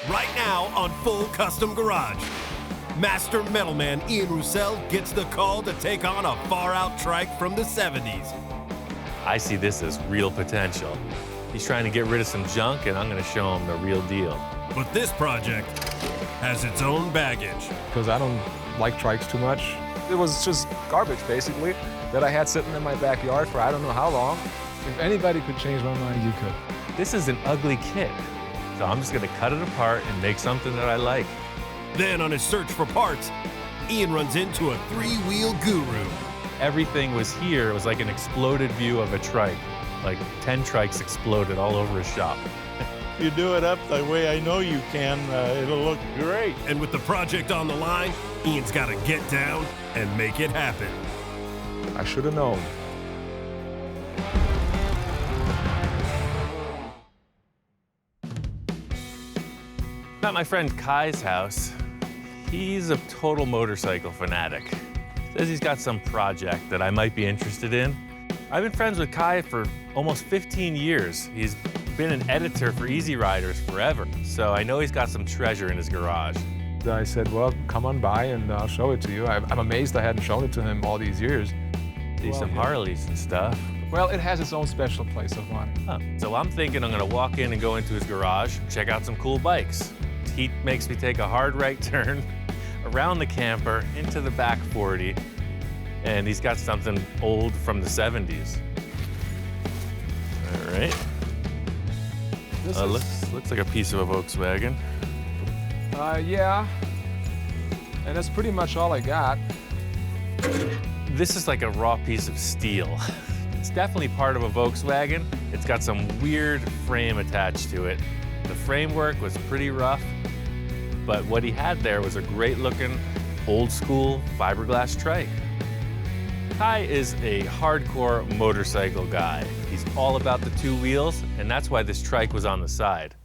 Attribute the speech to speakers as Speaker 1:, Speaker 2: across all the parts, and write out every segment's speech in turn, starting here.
Speaker 1: Right now on Full Custom Garage. Master metalman Ian Roussel gets the call to take on a far-out trike from the 70s.
Speaker 2: I see this as real potential. He's trying to get rid of some junk, and I'm going to show him the real deal.
Speaker 1: But this project has its own baggage.
Speaker 3: Because I don't like trikes too much. It was just garbage, basically, that I had sitting in my backyard for I don't know how long. If anybody could change my mind, you could.
Speaker 2: This is an ugly kit, so I'm just going to cut it apart and make something that I like.
Speaker 1: Then on his search for parts, Ian runs into a three-wheel guru.
Speaker 2: Everything was here. It was like an exploded view of a trike. Like 10 trikes exploded all over his shop.
Speaker 4: If you do it up the way I know you can, it'll look great.
Speaker 1: And with the project on the line, Ian's got to get down and make it happen.
Speaker 3: I should have known.
Speaker 2: I'm at my friend Kai's house. He's a total motorcycle fanatic. Says he's got some project that I might be interested in. I've been friends with Kai for almost 15 years. He's been an editor for Easy Riders forever, so I know he's got some treasure in his garage.
Speaker 3: I said, well, come on by and I'll show it to you. I'm amazed I hadn't shown it to him all these years.
Speaker 2: See some Harleys and stuff.
Speaker 3: Well, it has its own special place of honor.
Speaker 2: Huh. So I'm thinking I'm gonna walk in and go into his garage, check out some cool bikes. He makes me take a hard right turn around the camper into the back 40, and he's got something old from the 70s. All right. Looks like a piece of a Volkswagen.
Speaker 3: Yeah. And that's pretty much all I got.
Speaker 2: This is like a raw piece of steel. It's definitely part of a Volkswagen. It's got some weird frame attached to it. The framework was pretty rough, but what he had there was a great-looking, old-school fiberglass trike. Kai is a hardcore motorcycle guy. He's all about the two wheels, and that's why this trike was on the side.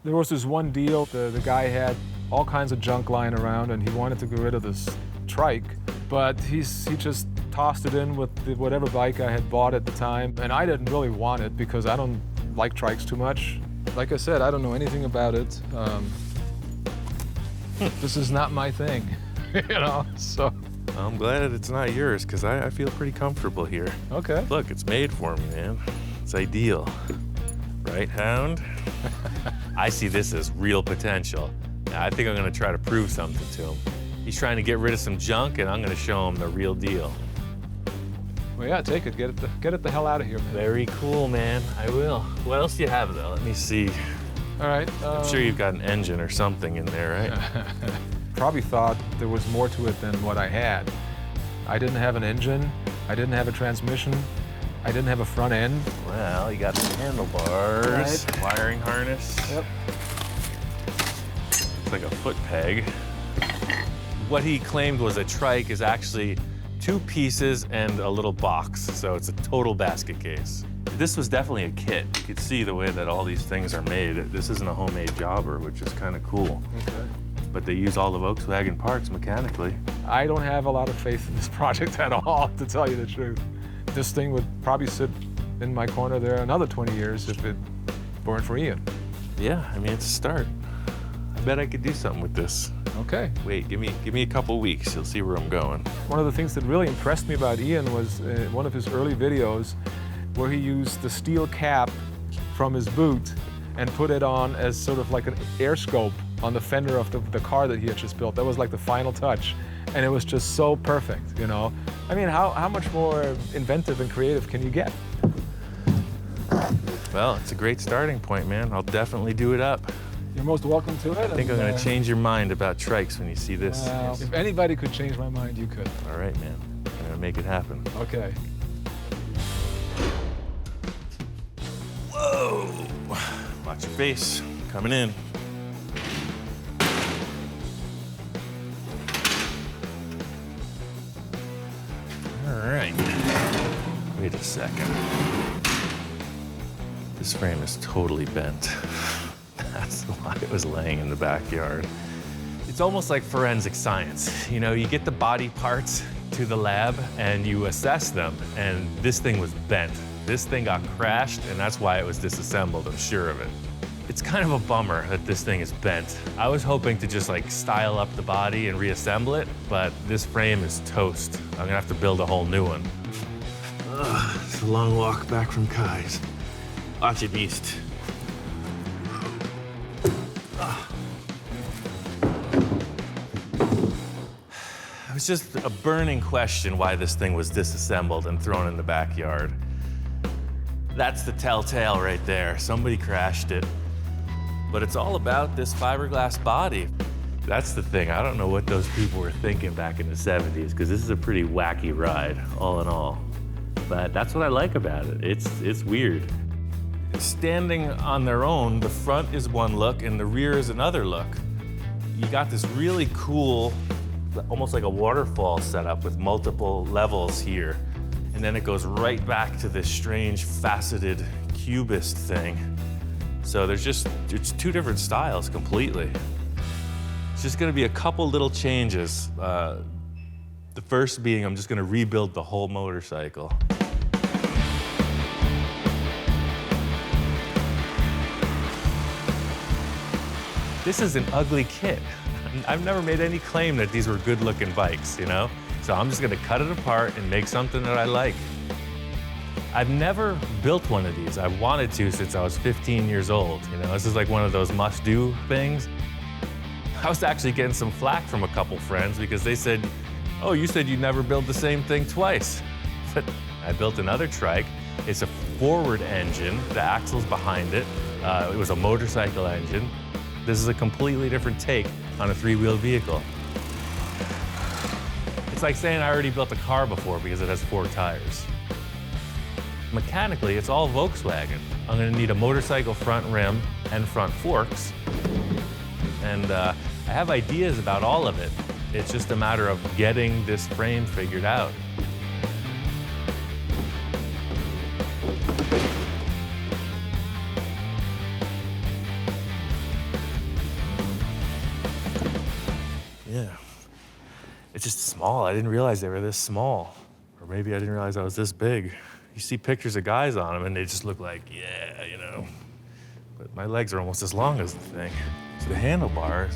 Speaker 3: There was this one deal, the guy had all kinds of junk lying around, and he wanted to get rid of this trike, but he just tossed it in with whatever bike I had bought at the time, and I didn't really want it because I don't like trikes too much. Like I said, I don't know anything about it. This is not my thing, you know, so.
Speaker 2: I'm glad it's not yours, because I feel pretty comfortable here.
Speaker 3: Okay.
Speaker 2: Look, it's made for me, man. It's ideal. Right, Hound? I see this as real potential. I think I'm gonna try to prove something to him. He's trying to get rid of some junk, and I'm gonna show him the real deal.
Speaker 3: Well, yeah, take it. Get it the hell out of here, man.
Speaker 2: Very cool, man. I will. What else do you have, though? Let me see.
Speaker 3: All right.
Speaker 2: I'm sure you've got an engine or something in there, right?
Speaker 3: Probably thought there was more to it than what I had. I didn't have an engine. I didn't have a transmission. I didn't have a front end.
Speaker 2: Well, you got the handlebars,
Speaker 3: Right.
Speaker 2: wiring harness.
Speaker 3: Yep.
Speaker 2: It's like a foot peg. What he claimed was a trike is actually 2 pieces and a little box, so it's a total basket case. This was definitely a kit. You could see the way that all these things are made. This isn't a homemade jobber, which is kind of cool.
Speaker 3: Okay.
Speaker 2: But they use all the Volkswagen parts mechanically.
Speaker 3: I don't have a lot of faith in this project at all, to tell you the truth. This thing would probably sit in my corner there another 20 years if it weren't for Ian.
Speaker 2: Yeah, I mean, it's a start. I bet I could do something with this.
Speaker 3: Okay.
Speaker 2: Wait, give me a couple weeks. You'll see where I'm going.
Speaker 3: One of the things that really impressed me about Ian was one of his early videos where he used the steel cap from his boot and put it on as sort of like an air scope on the fender of the car that he had just built. That was like the final touch. And it was just so perfect, you know? I mean, how much more inventive and creative can you get?
Speaker 2: Well, it's a great starting point, man. I'll definitely do it up.
Speaker 3: You're most welcome to it.
Speaker 2: I think I'm gonna change your mind about trikes when you see this.
Speaker 3: Well, if anybody could change my mind, you could.
Speaker 2: All right, man. I'm gonna make it happen.
Speaker 3: Okay.
Speaker 2: Whoa! Watch your face. Coming in. All right. Wait a second. This frame is totally bent. That's why it was laying in the backyard. It's almost like forensic science. You know, you get the body parts to the lab and you assess them, and this thing was bent. This thing got crashed, and that's why it was disassembled, I'm sure of it. It's kind of a bummer that this thing is bent. I was hoping to just like style up the body and reassemble it, but this frame is toast. I'm gonna have to build a whole new one.
Speaker 4: It's a long walk back from Kai's. Lots of east.
Speaker 2: It was just a burning question why this thing was disassembled and thrown in the backyard. That's the telltale right there. Somebody crashed it. But it's all about this fiberglass body. That's the thing. I don't know what those people were thinking back in the 70s, because this is a pretty wacky ride, all in all. But that's what I like about it. It's weird. Standing on their own, the front is one look and the rear is another look. You got this really cool, almost like a waterfall setup with multiple levels here. And then it goes right back to this strange faceted cubist thing. So it's two different styles completely. It's just gonna be a couple little changes. The first being I'm just gonna rebuild the whole motorcycle. This is an ugly kit. I've never made any claim that these were good-looking bikes, you know? So I'm just gonna cut it apart and make something that I like. I've never built one of these. I've wanted to since I was 15 years old. You know, this is like one of those must-do things. I was actually getting some flack from a couple friends because they said, oh, you said you'd never build the same thing twice. But I built another Trike. It's a forward engine. The axle's behind it. It was a motorcycle engine. This is a completely different take on a three-wheel vehicle. It's like saying I already built a car before because it has 4 tires. Mechanically, it's all Volkswagen. I'm gonna need a motorcycle front rim and front forks. And I have ideas about all of it. It's just a matter of getting this frame figured out. Yeah, it's just small. I didn't realize they were this small. Or maybe I didn't realize I was this big. You see pictures of guys on them and they just look like, yeah, you know. But my legs are almost as long as the thing. So the handlebars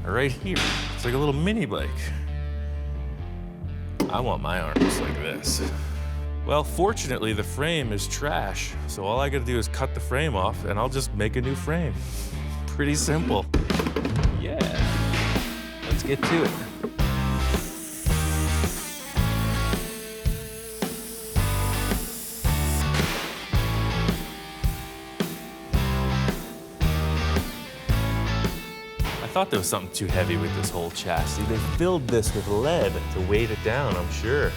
Speaker 2: are right here. It's like a little mini bike. I want my arms like this. Well, fortunately, the frame is trash. So all I gotta do is cut the frame off and I'll just make a new frame. Pretty simple. Yeah, let's get to it. I thought there was something too heavy with this whole chassis. They filled this with lead to weight it down, I'm sure.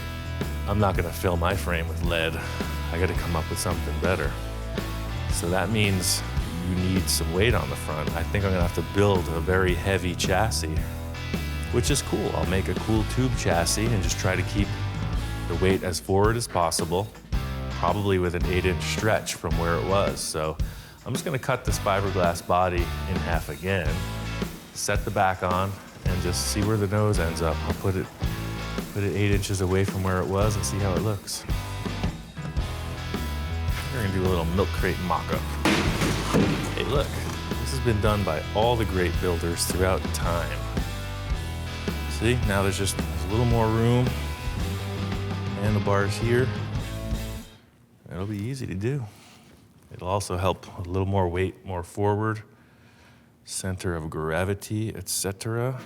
Speaker 2: I'm not gonna fill my frame with lead. I gotta come up with something better. So that means you need some weight on the front. I think I'm gonna have to build a very heavy chassis, which is cool. I'll make a cool tube chassis and just try to keep the weight as forward as possible, probably with an 8-inch stretch from where it was. So I'm just gonna cut this fiberglass body in half again, set the back on, and just see where the nose ends up. I'll put it 8 inches away from where it was and see how it looks. We're gonna do a little milk crate mock-up. Hey, look, this has been done by all the great builders throughout time. See, now there's a little more room. Handlebars here. It'll be easy to do. It'll also help a little more weight, more forward. Center of gravity, etc.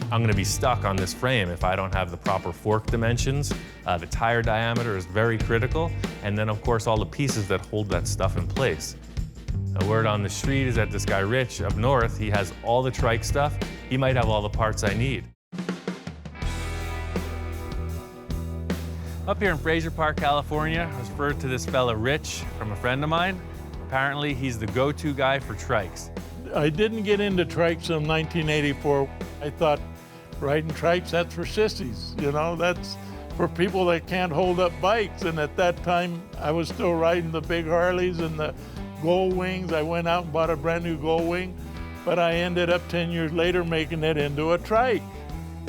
Speaker 2: I'm gonna be stuck on this frame if I don't have the proper fork dimensions. The tire diameter is very critical, and then of course all the pieces that hold that stuff in place. A word on the street is that this guy Rich up north, he has all the Trike stuff. He might have all the parts I need. Up here in Fraser Park, California, I was referred to this fella Rich from a friend of mine. Apparently he's the go-to guy for Trikes.
Speaker 4: I didn't get into trikes in 1984. I thought riding trikes, that's for sissies. You know, that's for people that can't hold up bikes. And at that time, I was still riding the big Harleys and the Gold Wings. I went out and bought a brand new Gold Wing, but I ended up 10 years later making it into a trike.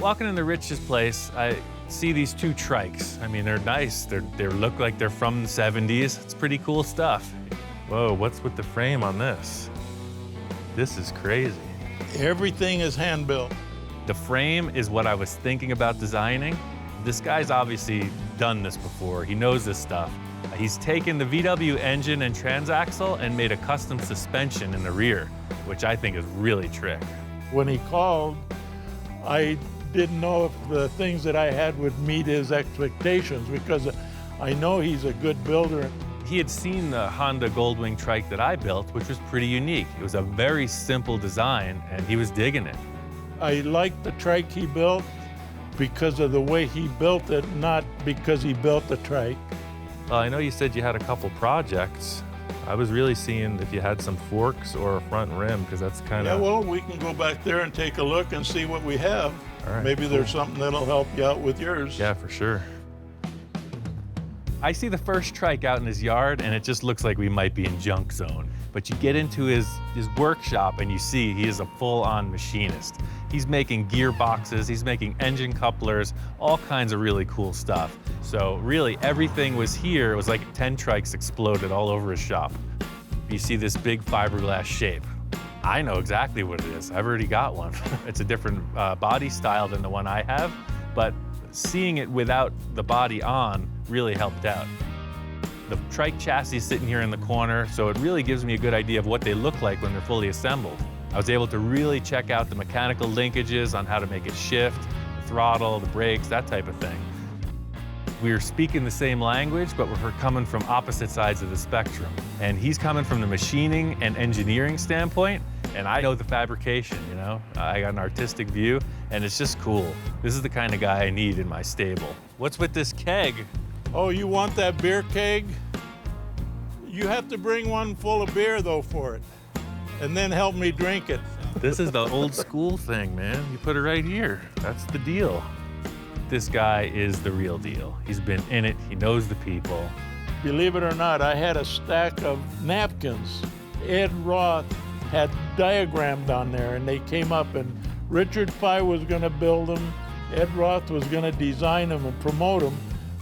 Speaker 2: Walking into Rich's place, I see these 2 Trikes. I mean, they're nice. They look like they're from the 70s. It's pretty cool stuff. Whoa, what's with the frame on this? This is crazy.
Speaker 4: Everything is hand-built.
Speaker 2: The frame is what I was thinking about designing. This guy's obviously done this before. He knows this stuff. He's taken the VW engine and transaxle and made a custom suspension in the rear, which I think is really trick.
Speaker 4: When he called, I didn't know if the things that I had would meet his expectations because I know he's a good builder.
Speaker 2: He had seen the Honda Goldwing Trike that I built, which was pretty unique. It was a very simple design, and he was digging it.
Speaker 4: I liked the Trike he built because of the way he built it, not because he built the Trike.
Speaker 2: Well, I know you said you had a couple projects. I was really seeing if you had some forks or a front rim, because that's kind of...
Speaker 4: Yeah, well, we can go back there and take a look and see what we have.
Speaker 2: All right,
Speaker 4: maybe there's something that'll help you out with yours.
Speaker 2: Yeah, for sure. I see the first Trike out in his yard, and it just looks like we might be in junk zone. But you get into his workshop, and you see he is a full-on machinist. He's making gearboxes, he's making engine couplers, all kinds of really cool stuff. So really, everything was here. It was like 10 Trikes exploded all over his shop. You see this big fiberglass shape. I know exactly what it is. I've already got one. It's a different body style than the one I have, but seeing it without the body on really helped out. The Trike chassis is sitting here in the corner, so it really gives me a good idea of what they look like when they're fully assembled. I was able to really check out the mechanical linkages on how to make it shift, the throttle, the brakes, that type of thing. We were speaking the same language, but we're coming from opposite sides of the spectrum. And he's coming from the machining and engineering standpoint, and I know the fabrication, you know? I got an artistic view, and it's just cool. This is the kind of guy I need in my stable. What's with this keg?
Speaker 4: Oh, you want that beer keg? You have to bring one full of beer, though, for it, and then help me drink it.
Speaker 2: This is the old school thing, man. You put it right here. That's the deal. This guy is the real deal. He's been in it. He knows the people.
Speaker 4: Believe it or not, I had a stack of napkins. Ed Roth had diagrammed on there, and they came up, and Richard Pye was going to build them. Ed Roth was going to design them and promote them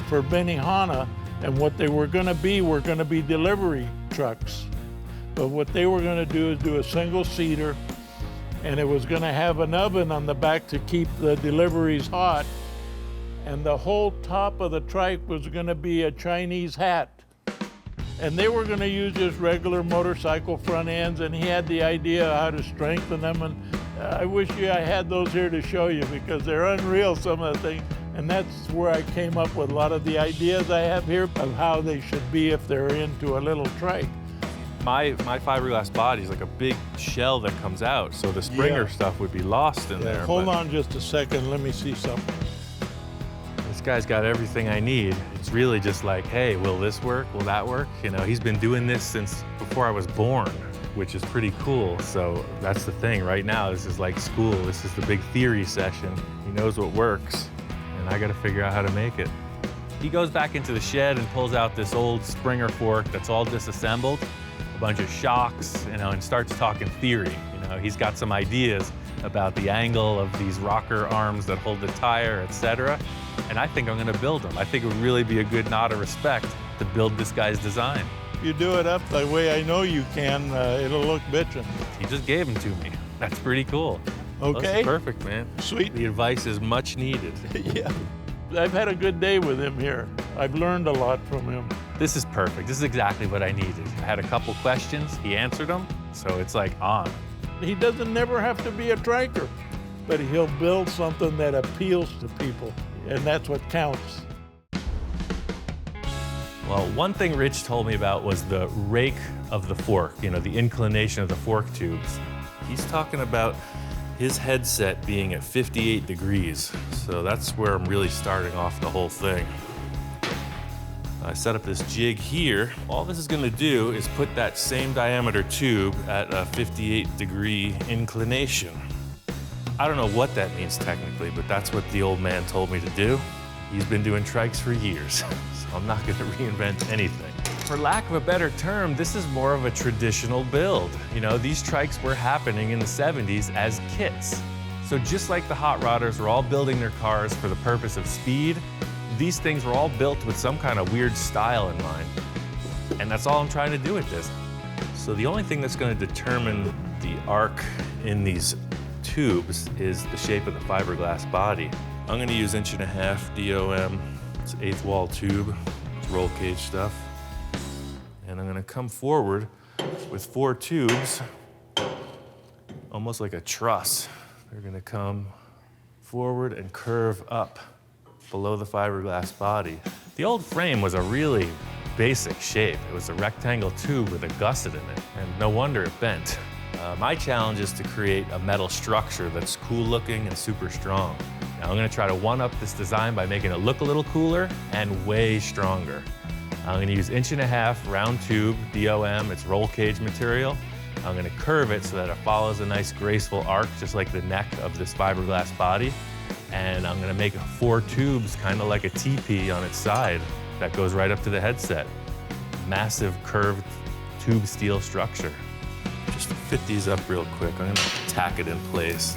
Speaker 4: for Benihana, and what they were going to be delivery trucks. But what they were going to do is do a single seater, and it was going to have an oven on the back to keep the deliveries hot. And the whole top of the Trike was going to be a Chinese hat. And they were going to use just regular motorcycle front ends, and he had the idea how to strengthen them. And I wish I had those here to show you because they're unreal, some of the things. And that's where I came up with a lot of the ideas I have here of how they should be if they're into a little Trike.
Speaker 2: My fiberglass body is like a big shell that comes out, so the Springer stuff would be lost in there.
Speaker 4: Hold on just a second, let me see something.
Speaker 2: This guy's got everything I need. It's really just like, hey, will this work? Will that work? You know, he's been doing this since before I was born, which is pretty cool. So that's the thing. Right now, this is like school. This is the big theory session. He knows what works, and I got to figure out how to make it. He goes back into the shed and pulls out this old Springer fork that's all disassembled, a bunch of shocks, you know, and starts talking theory. You know, he's got some ideas about the angle of these rocker arms that hold the tire, etc. And I think I'm gonna build them. I think it would really be a good nod of respect to build this guy's design.
Speaker 4: If you do it up the way I know you can, it'll look bitchin'.
Speaker 2: He just gave them to me. That's pretty cool.
Speaker 4: Okay.
Speaker 2: That's perfect, man.
Speaker 4: Sweet.
Speaker 2: The advice is much needed.
Speaker 4: Yeah. I've had a good day with him here. I've learned a lot from him.
Speaker 2: This is perfect. This is exactly what I needed. I had a couple questions, he answered them, so it's like on.
Speaker 4: He doesn't never have to be a triker, but he'll build something that appeals to people, and that's what counts.
Speaker 2: Well, one thing Rich told me about was the rake of the fork, you know, the inclination of the fork tubes. He's talking about his headset being at 58 degrees, so that's where I'm really starting off the whole thing. I set up this jig here. All this is gonna do is put that same diameter tube at a 58-degree inclination. I don't know what that means technically, but that's what the old man told me to do. He's been doing Trikes for years, so I'm not gonna reinvent anything. For lack of a better term, this is more of a traditional build. You know, these Trikes were happening in the 70s as kits. So just like the hot rodders were all building their cars for the purpose of speed, these things were all built with some kind of weird style in mind. And that's all I'm trying to do with this. So the only thing that's going to determine the arc in these tubes is the shape of the fiberglass body. I'm going to use 1.5" DOM. It's 1/8 wall tube. It's roll cage stuff. And I'm going to come forward with 4 tubes, almost like a truss. They're going to come forward and curve up below the fiberglass body. The old frame was a really basic shape. It was a rectangle tube with a gusset in it, and no wonder it bent. My challenge is to create a metal structure that's cool looking and super strong. Now I'm gonna try to one-up this design by making it look a little cooler and way stronger. I'm gonna use 1.5" round tube, DOM, it's roll cage material. I'm gonna curve it so that it follows a nice graceful arc, just like the neck of this fiberglass body. And I'm gonna make 4 tubes, kind of like a teepee on its side that goes right up to the headset. Massive curved tube steel structure. Just to fit these up real quick, I'm gonna tack it in place.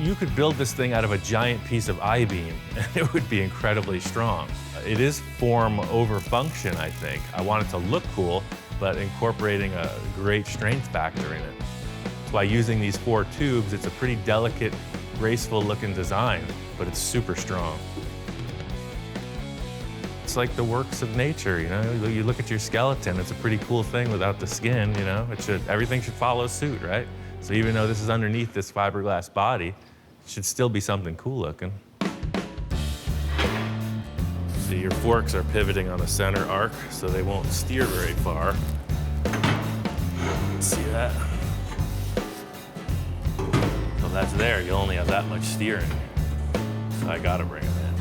Speaker 2: You could build this thing out of a giant piece of I-beam, and it would be incredibly strong. It is form over function, I think. I want it to look cool, but incorporating a great strength factor in it. That's why using these 4 tubes, it's a pretty delicate, graceful looking design, but it's super strong. It's like the works of nature, you know? You look at your skeleton, it's a pretty cool thing without the skin, you know? Everything should follow suit, right? So even though this is underneath this fiberglass body, it should still be something cool looking. So your forks are pivoting on the center arc, so they won't steer very far. See that? So that's there, you only have that much steering. So I gotta bring them in.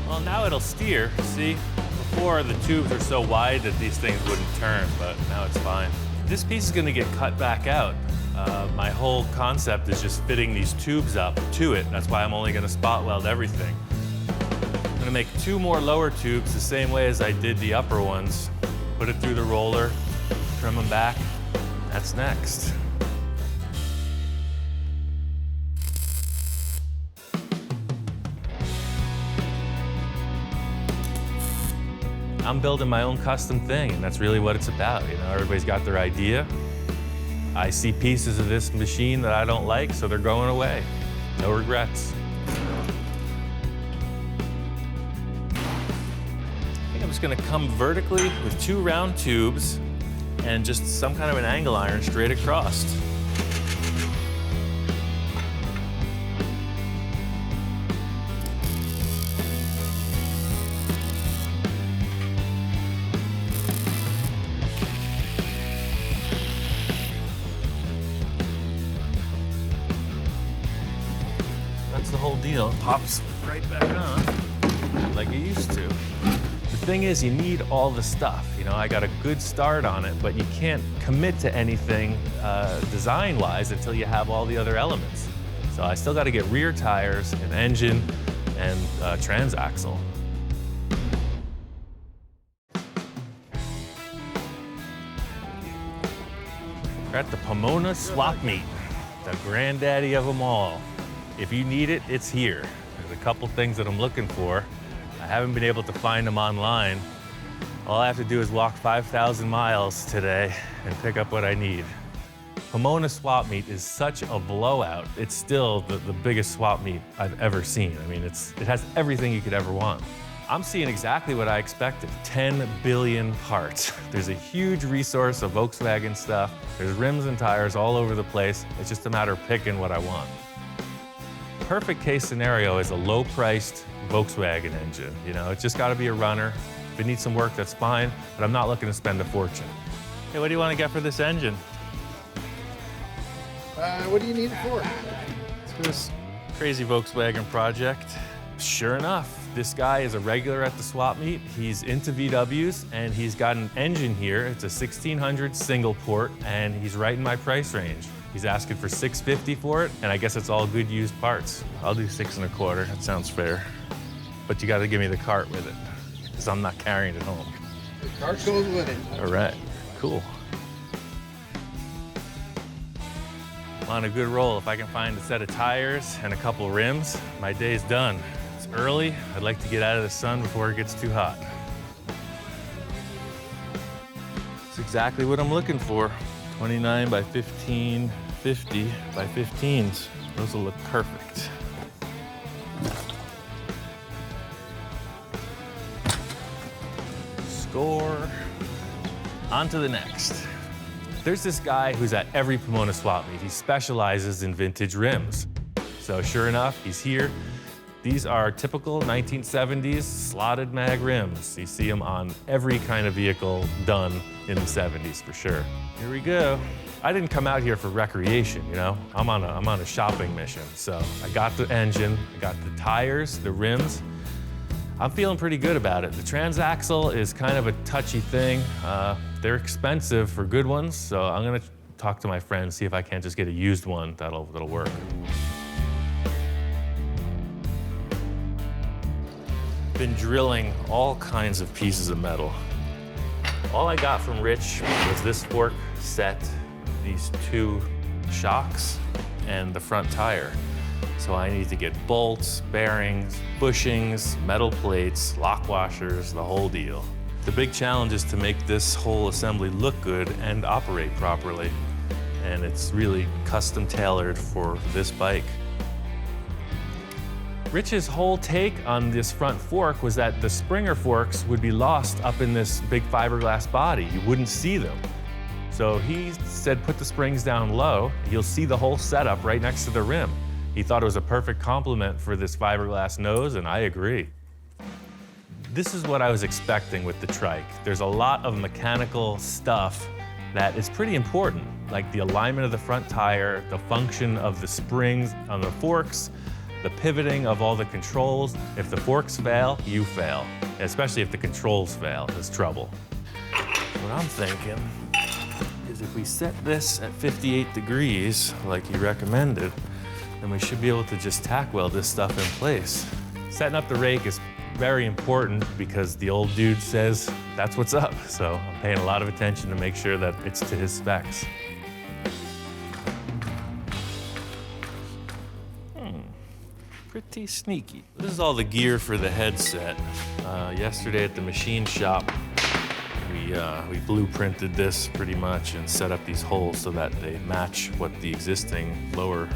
Speaker 2: Well, now it'll steer, see? Before, the tubes are so wide that these things wouldn't turn, but now it's fine. This piece is gonna get cut back out. My whole concept is just fitting these tubes up to it. That's why I'm only gonna spot weld everything. I'm gonna make 2 more lower tubes the same way as I did the upper ones. Put it through the roller, trim them back. That's next. I'm building my own custom thing, and that's really what it's about. You know, everybody's got their idea. I see pieces of this machine that I don't like, so they're going away. No regrets. I think I'm just gonna come vertically with 2 round tubes and just some kind of an angle iron straight across. That's the whole deal. It pops right back on like it used to. The thing is, you need all the stuff. You know, I got a good start on it, but you can't commit to anything design-wise until you have all the other elements. So I still got to get rear tires, an engine, and transaxle. We're at the Pomona Swap Meet, the granddaddy of them all. If you need it, it's here. There's a couple things that I'm looking for. I haven't been able to find them online. All I have to do is walk 5,000 miles today and pick up what I need. Pomona Swap Meet is such a blowout. It's still the biggest swap meet I've ever seen. I mean, it has everything you could ever want. I'm seeing exactly what I expected, 10 billion parts. There's a huge resource of Volkswagen stuff. There's rims and tires all over the place. It's just a matter of picking what I want. Perfect case scenario is a low-priced Volkswagen engine. You know, it's just got to be a runner. If it needs some work, that's fine, but I'm not looking to spend a fortune. Hey, what do you want to get for this engine?
Speaker 5: What do you need it for?
Speaker 2: It's for this crazy Volkswagen project. Sure enough, this guy is a regular at the swap meet. He's into VWs, and he's got an engine here. It's a 1600 single port, and he's right in my price range. He's asking for $650 for it, and I guess it's all good used parts. I'll do 6 1/4. That sounds fair. but you gotta give me the cart with it, because I'm not carrying it home.
Speaker 5: The cart goes with it.
Speaker 2: All right, cool. I'm on a good roll. If I can find a set of tires and a couple rims, my day's done. It's early. I'd like to get out of the sun before it gets too hot. It's exactly what I'm looking for. 29 by 15, 50 by 15s. Those will look perfect. Score. On to the next. There's this guy who's at every Pomona swap meet. He specializes in vintage rims. So sure enough, he's here. These are typical 1970s slotted mag rims. You see them on every kind of vehicle done in the 70s for sure. Here we go. I didn't come out here for recreation, you know? I'm on a shopping mission. So I got the engine, I got the tires, the rims. I'm feeling pretty good about it. The transaxle is kind of a touchy thing. They're expensive for good ones, so I'm gonna talk to my friends, see if I can't just get a used one that'll work. Been drilling all kinds of pieces of metal. All I got from Rich was this fork set, these 2 shocks, and the front tire. So I need to get bolts, bearings, bushings, metal plates, lock washers, the whole deal. The big challenge is to make this whole assembly look good and operate properly. And it's really custom tailored for this bike. Rich's whole take on this front fork was that the Springer forks would be lost up in this big fiberglass body. You wouldn't see them. So he said put the springs down low, you'll see the whole setup right next to the rim. He thought it was a perfect complement for this fiberglass nose, and I agree. This is what I was expecting with the Trike. There's a lot of mechanical stuff that is pretty important, like the alignment of the front tire, the function of the springs on the forks, the pivoting of all the controls. If the forks fail, you fail. Especially if the controls fail, it's trouble. What I'm thinking is if we set this at 58 degrees, like you recommended, then we should be able to just tack weld this stuff in place. Setting up the rake is very important because the old dude says that's what's up. So I'm paying a lot of attention to make sure that it's to his specs. Pretty sneaky. This is all the gear for the headset. Yesterday at the machine shop, we blueprinted this pretty much and set up these holes so that they match what the existing lower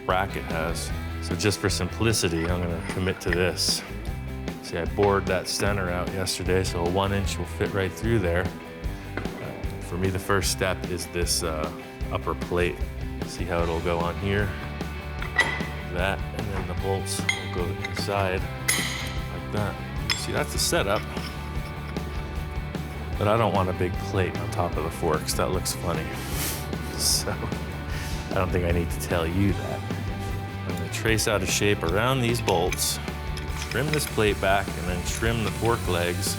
Speaker 2: bracket has. So just for simplicity, I'm gonna commit to this. See, I bored that center out yesterday, so a 1-inch will fit right through there. For me, the first step is this upper plate. See how it'll go on here? That, and then the bolts will go inside like that. See, that's the setup. But I don't want a big plate on top of the forks. That looks funny. So I don't think I need to tell you that. I'm gonna trace out a shape around these bolts, trim this plate back, and then trim the fork legs.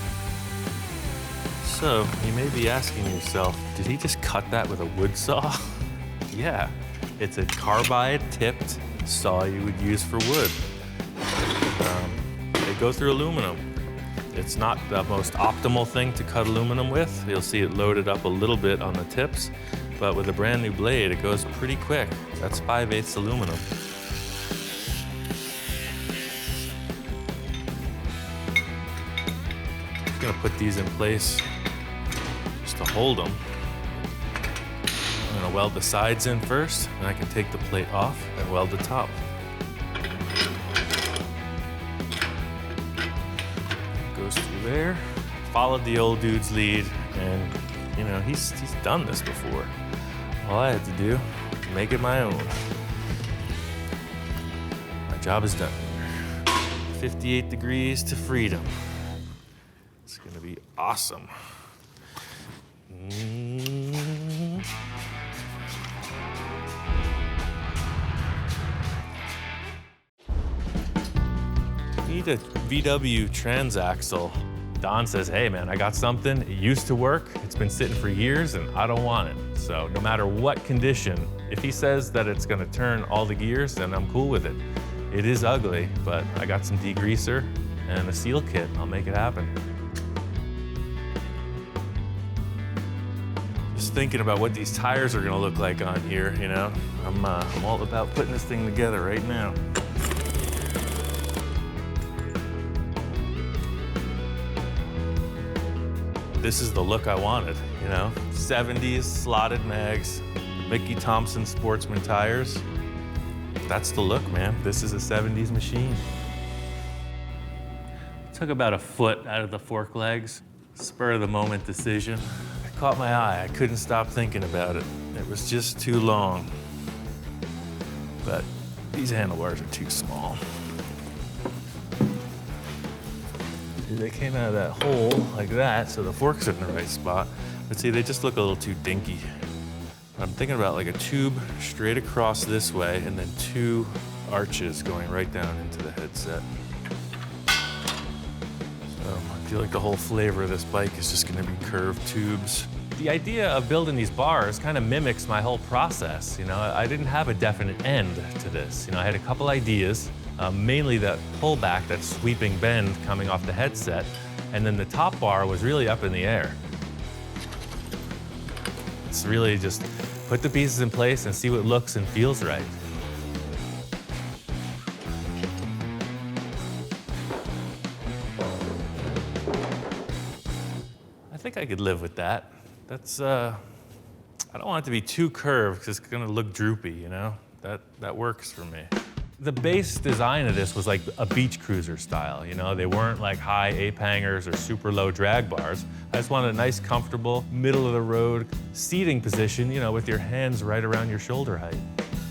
Speaker 2: So you may be asking yourself, did he just cut that with a wood saw? Yeah, it's a carbide tipped saw you would use for wood. They go through aluminum. It's not the most optimal thing to cut aluminum with. You'll see it loaded up a little bit on the tips, but with a brand new blade, it goes pretty quick. That's 5/8 aluminum. I'm gonna put these in place just to hold them. I'm gonna weld the sides in first, and I can take the plate off and weld the top. Goes through there. Followed the old dude's lead, and you know, he's done this before. All I had to do, make it my own. My job is done. 58 degrees to freedom. It's gonna be awesome. Need a VW transaxle. Don says, hey man, I got something. It used to work. It's been sitting for years and I don't want it. So no matter what condition, if he says that it's gonna turn all the gears, then I'm cool with it. It is ugly, but I got some degreaser and a seal kit. I'll make it happen. Just thinking about what these tires are gonna look like on here, you know? I'm all about putting this thing together right now. This is the look I wanted, you know? 70s slotted mags, Mickey Thompson Sportsman tires. That's the look, man. This is a 70s machine. Took about a foot out of the fork legs. Spur of the moment decision. It caught my eye. I couldn't stop thinking about it. It was just too long. But these handlebars are too small. They came out of that hole like that, so the forks are in the right spot. But see, they just look a little too dinky. I'm thinking about like a tube straight across this way and then 2 arches going right down into the headset. So I feel like the whole flavor of this bike is just gonna be curved tubes. The idea of building these bars kind of mimics my whole process. You know, I didn't have a definite end to this. You know, I had a couple ideas, mainly that pullback, that sweeping bend coming off the headset, and then the top bar was really up in the air. It's really just put the pieces in place and see what looks and feels right. I think I could live with that. That's, I don't want it to be too curved because it's gonna look droopy, you know? That works for me. The base design of this was like a beach cruiser style, you know? They weren't like high ape hangers or super low drag bars. I just wanted a nice, comfortable, middle of the road seating position, you know, with your hands right around your shoulder height.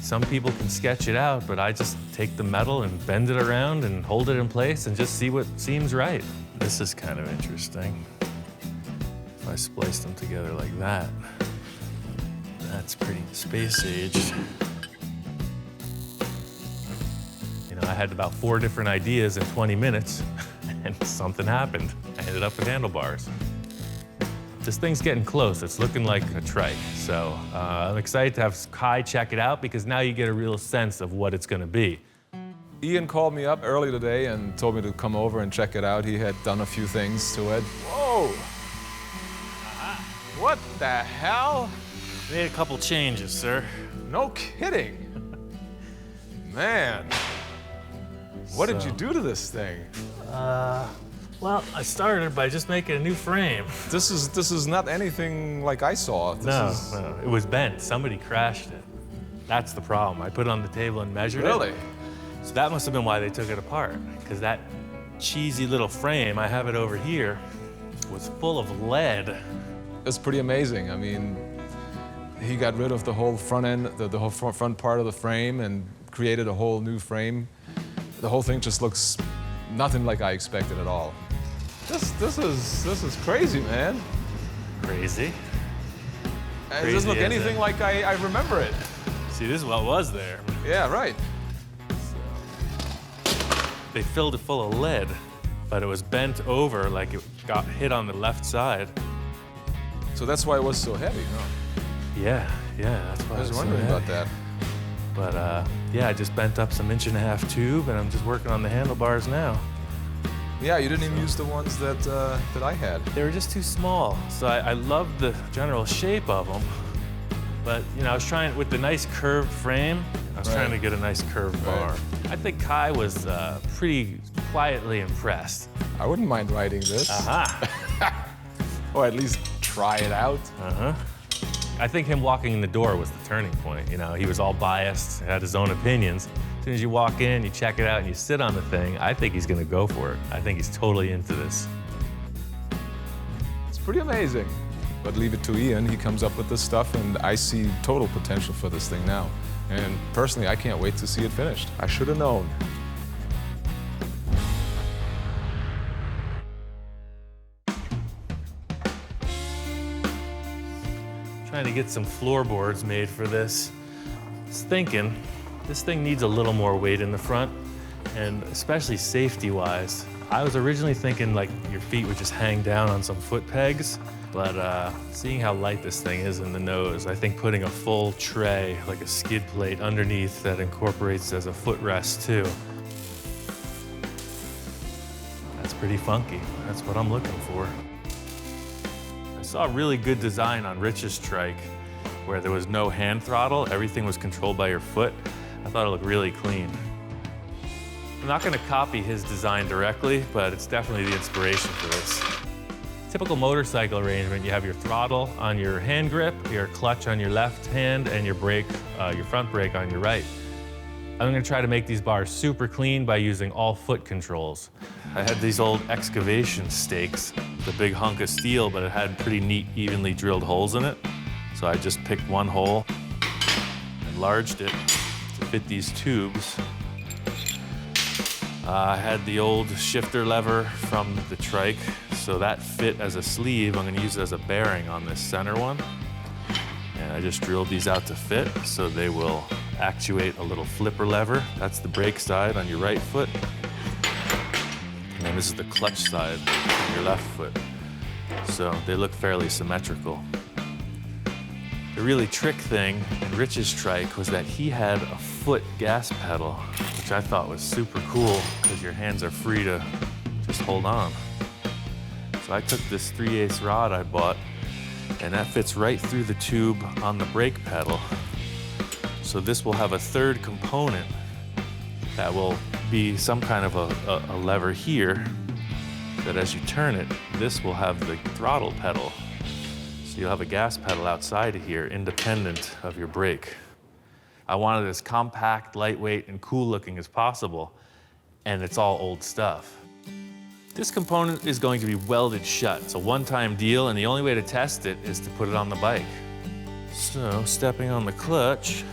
Speaker 2: Some people can sketch it out, but I just take the metal and bend it around and hold it in place and just see what seems right. This is kind of interesting. If I splice them together like that, that's pretty space age. I had about 4 different ideas in 20 minutes, and something happened. I ended up with handlebars. This thing's getting close. It's looking like a Trike. So I'm excited to have Kai check it out because now you get a real sense of what it's gonna be.
Speaker 3: Ian called me up early today and told me to come over and check it out. He had done a few things to it. Whoa! What the hell?
Speaker 2: Made a couple changes, sir.
Speaker 3: No kidding. Man. What did you do to this thing?
Speaker 2: Well, I started by just making a new frame.
Speaker 3: This is not anything like I saw.
Speaker 2: No, it was bent. Somebody crashed it. That's the problem. I put it on the table and measured it.
Speaker 3: Really?
Speaker 2: So that must have been why they took it apart, because that cheesy little frame, I have it over here, was full of lead.
Speaker 3: It's pretty amazing. I mean, he got rid of the whole front end, the whole front part of the frame and created a whole new frame. The whole thing just looks nothing like I expected at all. This is crazy, man.
Speaker 2: Crazy?
Speaker 3: It doesn't look anything like I remember it.
Speaker 2: See, this is what was there.
Speaker 3: Yeah, right.
Speaker 2: They filled it full of lead, but it was bent over like it got hit on the left side.
Speaker 3: So that's why it was so heavy, huh?
Speaker 2: Yeah, that's why
Speaker 3: I was wondering about that.
Speaker 2: But yeah, I just bent up some 1.5-inch tube, and I'm just working on the handlebars now.
Speaker 3: Yeah, you didn't even use the ones that I had.
Speaker 2: They were just too small, so I loved the general shape of them. But you know, I was trying with the nice curved frame. I was trying to get a nice curved bar. I think Kai was pretty quietly impressed.
Speaker 3: I wouldn't mind riding this. Or at least try it out.
Speaker 2: I think him walking in the door was the turning point. You know, he was all biased, had his own opinions. As soon as you walk in, you check it out, and you sit on the thing, I think he's gonna go for it. I think he's totally into this.
Speaker 3: It's pretty amazing. But leave it to Ian, he comes up with this stuff, and I see total potential for this thing now. And personally, I can't wait to see it finished. I should have known.
Speaker 2: Trying to get some floorboards made for this. I was thinking, this thing needs a little more weight in the front, and especially safety-wise. I was originally thinking like your feet would just hang down on some foot pegs, but seeing how light this thing is in the nose, I think putting a full tray, like a skid plate underneath that incorporates as a footrest too, pretty funky. That's what I'm looking for. I saw a really good design on Rich's trike where there was no hand throttle. Everything was controlled by your foot. I thought it looked really clean. I'm not gonna copy his design directly, but it's definitely the inspiration for this. Typical motorcycle arrangement, you have your throttle on your hand grip, your clutch on your left hand, and your brake, your front brake on your right. I'm gonna try to make these bars super clean by using all foot controls. I had these old excavation stakes, the big hunk of steel, but it had pretty neat, evenly drilled holes in it. So I just picked one hole, enlarged it to fit these tubes. I had the old shifter lever from the trike, so that fit as a sleeve. I'm gonna use it as a bearing on this center one. And I just drilled these out to fit, so they will actuate a little flipper lever. That's the brake side on your right foot. And then this is the clutch side on your left foot. So they look fairly symmetrical. The really trick thing in Rich's trike was that he had a foot gas pedal, which I thought was super cool because your hands are free to just hold on. So I took this 3/8 rod I bought, and that fits right through the tube on the brake pedal. So this will have a third component that will be some kind of a lever here that as you turn it, this will have the throttle pedal. So you'll have a gas pedal outside of here, independent of your brake. I wanted it as compact, lightweight, and cool looking as possible, and it's all old stuff. This component is going to be welded shut. It's a one-time deal, and the only way to test it is to put it on the bike. So, stepping on the clutch,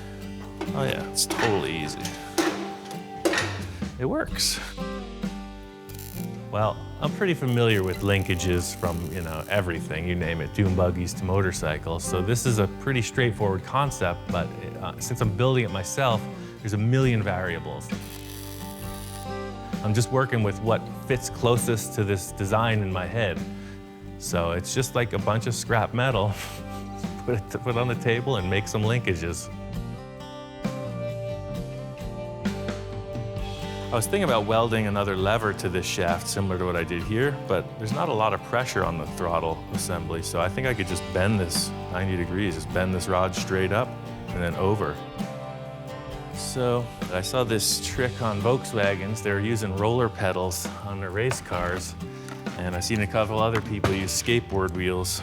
Speaker 2: oh yeah, it's totally easy. It works. Well, I'm pretty familiar with linkages from, everything, you name it, dune buggies to motorcycles. So this is a pretty straightforward concept, but since I'm building it myself, there's a million variables. I'm just working with what fits closest to this design in my head. So it's just like a bunch of scrap metal, put on the table and make some linkages. I was thinking about welding another lever to this shaft, similar to what I did here, but there's not a lot of pressure on the throttle assembly, so I think I could just bend this 90 degrees, just bend this rod straight up and then over. So I saw this trick on Volkswagens. They were using roller pedals on their race cars, and I've seen a couple other people use skateboard wheels.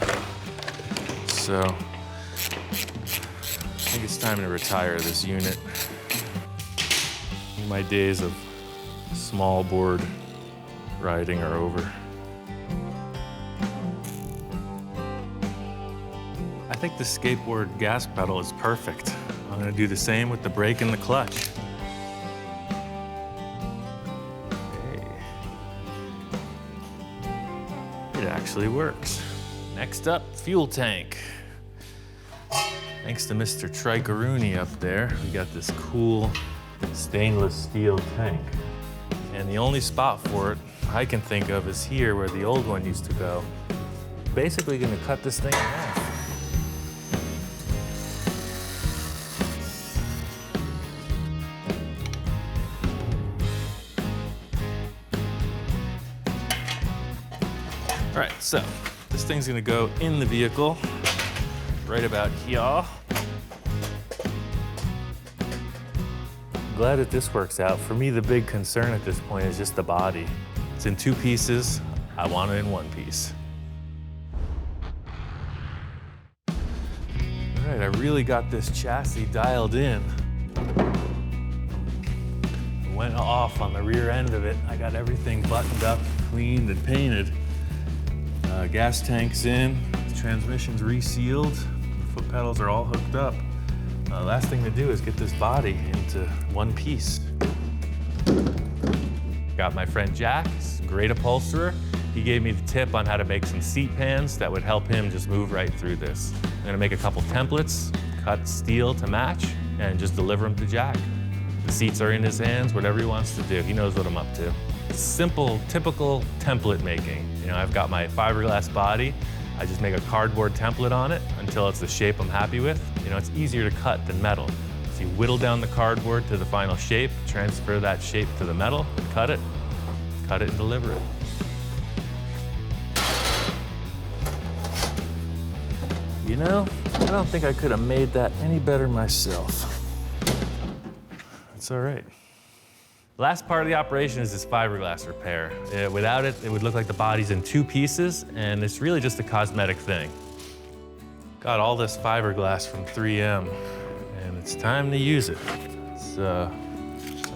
Speaker 2: So I think it's time to retire this unit. My days of small board riding are over. I think the skateboard gas pedal is perfect. I'm gonna do the same with the brake and the clutch. Okay. It actually works. Next up, fuel tank. Thanks to Mr. Trike up there, we got this cool stainless steel tank. And the only spot for it I can think of is here where the old one used to go. Basically gonna cut this thing in half. All right, so this thing's gonna go in the vehicle right about here. Glad that this works out. For me, the big concern at this point is just the body. It's in 2 pieces. I want it in 1 piece. All right, I really got this chassis dialed in. It went off on the rear end of it. I got everything buttoned up, cleaned, and painted. Gas tank's in, the transmission's resealed, the foot pedals are all hooked up. Last thing to do is get this body into 1 piece. Got my friend Jack, he's a great upholsterer. He gave me the tip on how to make some seat pans that would help him just move right through this. I'm gonna make a couple templates, cut steel to match, and just deliver them to Jack. The seats are in his hands, whatever he wants to do. He knows what I'm up to. Simple, typical template making. I've got my fiberglass body. I just make a cardboard template on it until it's the shape I'm happy with. It's easier to cut than metal. So you whittle down the cardboard to the final shape, transfer that shape to the metal, cut it and deliver it. You know, I don't think I could have made that any better myself. It's all right. The last part of the operation is this fiberglass repair. Without it, it would look like the body's in two pieces, and it's really just a cosmetic thing. Got all this fiberglass from 3M, and it's time to use it. It's a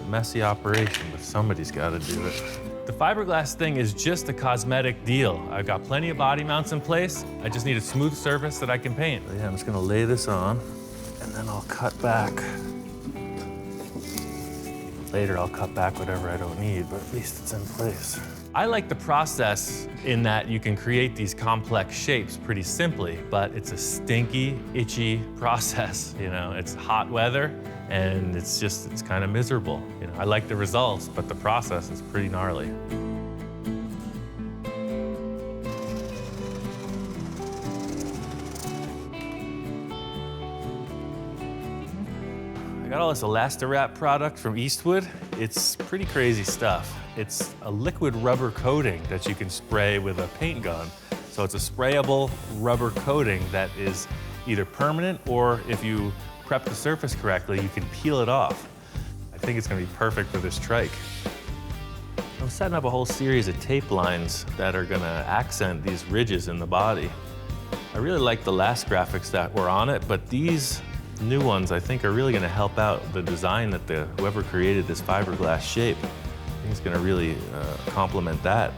Speaker 2: messy operation, but somebody's got to do it. The fiberglass thing is just a cosmetic deal. I've got plenty of body mounts in place. I just need a smooth surface that I can paint. So yeah, I'm just gonna lay this on, and then I'll cut back. Later, I'll cut back whatever I don't need, but at least it's in place. I like the process in that you can create these complex shapes pretty simply, but it's a stinky, itchy process. You know, it's hot weather, and it's kind of miserable. You know, I like the results, but the process is pretty gnarly. I got all this Elastirap product from Eastwood. It's pretty crazy stuff. It's a liquid rubber coating that you can spray with a paint gun. So it's a sprayable rubber coating that is either permanent, or if you prep the surface correctly, you can peel it off. I think it's gonna be perfect for this trike. I'm setting up a whole series of tape lines that are gonna accent these ridges in the body. I really like the last graphics that were on it, but these new ones I think are really gonna help out the design that whoever created this fiberglass shape. I think it's gonna really complement that.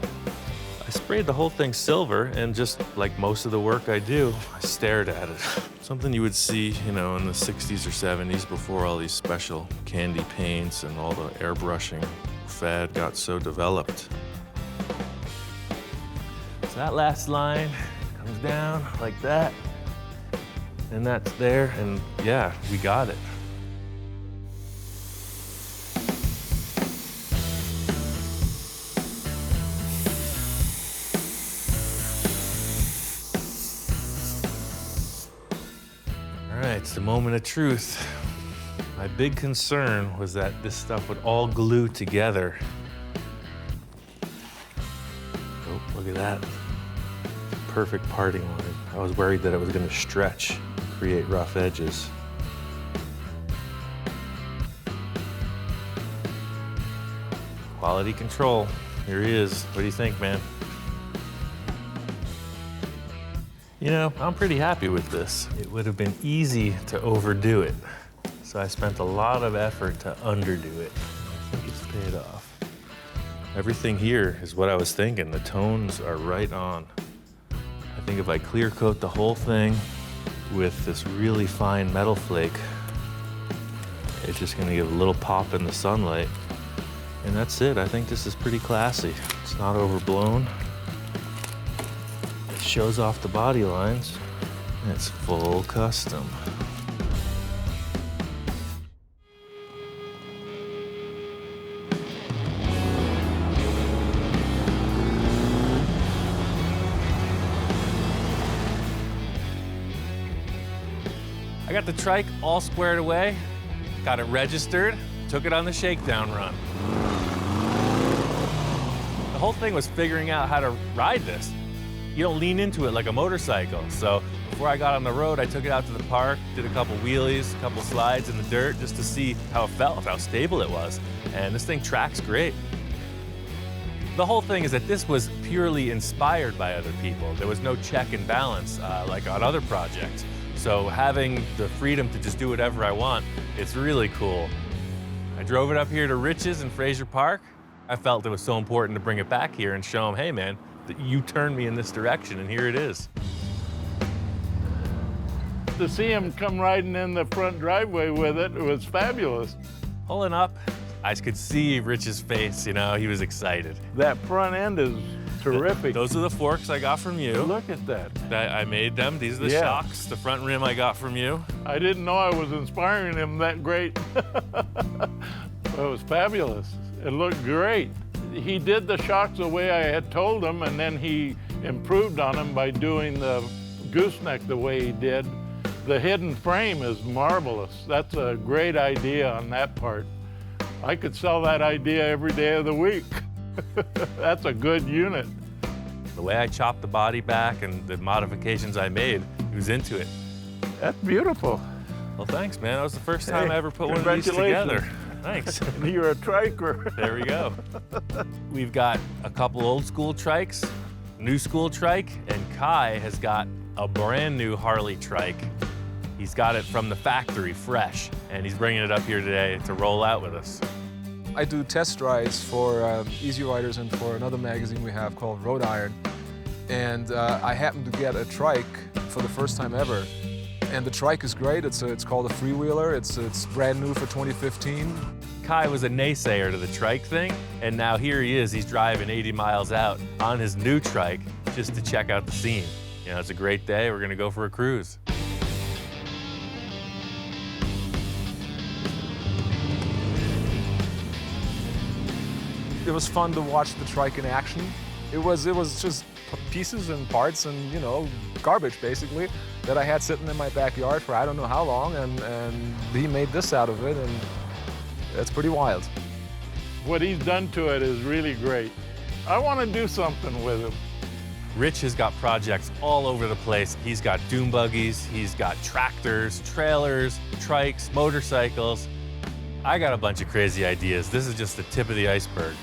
Speaker 2: I sprayed the whole thing silver, and just like most of the work I do, I stared at it. Something you would see, you know, in the 60s or 70s before all these special candy paints and all the airbrushing fad got so developed. So that last line comes down like that, and that's there, and yeah, we got it. All right, it's the moment of truth. My big concern was that this stuff would all glue together. Oh, look at that. Perfect parting line. I was worried that it was gonna stretch, create rough edges. Quality control. Here he is. What do you think, man? You know, I'm pretty happy with this. It would have been easy to overdo it, so I spent a lot of effort to underdo it. I think it's paid off. Everything here is what I was thinking. The tones are right on. I think if I clear coat the whole thing with this really fine metal flake, it's just gonna give a little pop in the sunlight. And that's it. I think this is pretty classy. It's not overblown. It shows off the body lines. And it's full custom. I got the trike all squared away, got it registered, took it on the Shakedown run. The whole thing was figuring out how to ride this. You don't lean into it like a motorcycle. So before I got on the road, I took it out to the park, did a couple wheelies, a couple slides in the dirt just to see how it felt, how stable it was. And this thing tracks great. The whole thing is that this was purely inspired by other people. There was no check and balance like on other projects. So having the freedom to just do whatever I want, it's really cool. I drove it up here to Rich's in Fraser Park. I felt it was so important to bring it back here and show them, hey man, that you turned me in this direction, and here it is.
Speaker 4: To see him come riding in the front driveway with it, it was fabulous.
Speaker 2: Pulling up, I could see Rich's face, you know, he was excited.
Speaker 4: That front end is terrific.
Speaker 2: Those are the forks I got from you.
Speaker 4: Look at that.
Speaker 2: I made them. These are the shocks, the front rim I got from you.
Speaker 4: I didn't know I was inspiring him that great. It was fabulous. It looked great. He did the shocks the way I had told him, and then he improved on them by doing the gooseneck the way he did. The hidden frame is marvelous. That's a great idea on that part. I could sell that idea every day of the week. That's a good unit.
Speaker 2: The way I chopped the body back and the modifications I made, he was into it.
Speaker 4: That's beautiful.
Speaker 2: Well, thanks, man. That was the first time I ever put one of these
Speaker 4: Congratulations.
Speaker 2: together. Thanks.
Speaker 4: You're a triker.
Speaker 2: There we go. We've got a couple old school trikes, new school trike, and Kai has got a brand new Harley trike. He's got it from the factory, fresh, and he's bringing it up here today to roll out with us.
Speaker 3: I do test rides for Easy Riders and for another magazine we have called Road Iron. And I happened to get a trike for the first time ever. And the trike is great. It's called a freewheeler. It's brand new for 2015.
Speaker 2: Kai was a naysayer to the trike thing, and now here he is. He's driving 80 miles out on his new trike just to check out the scene. You know, it's a great day. We're gonna go for a cruise.
Speaker 3: It was fun to watch the trike in action. It was just pieces and parts and, you know, garbage basically that I had sitting in my backyard for I don't know how long, and he made this out of it, and it's pretty wild.
Speaker 4: What he's done to it is really great. I want to do something with him.
Speaker 2: Rich has got projects all over the place. He's got dune buggies, he's got tractors, trailers, trikes, motorcycles. I got a bunch of crazy ideas. This is just the tip of the iceberg.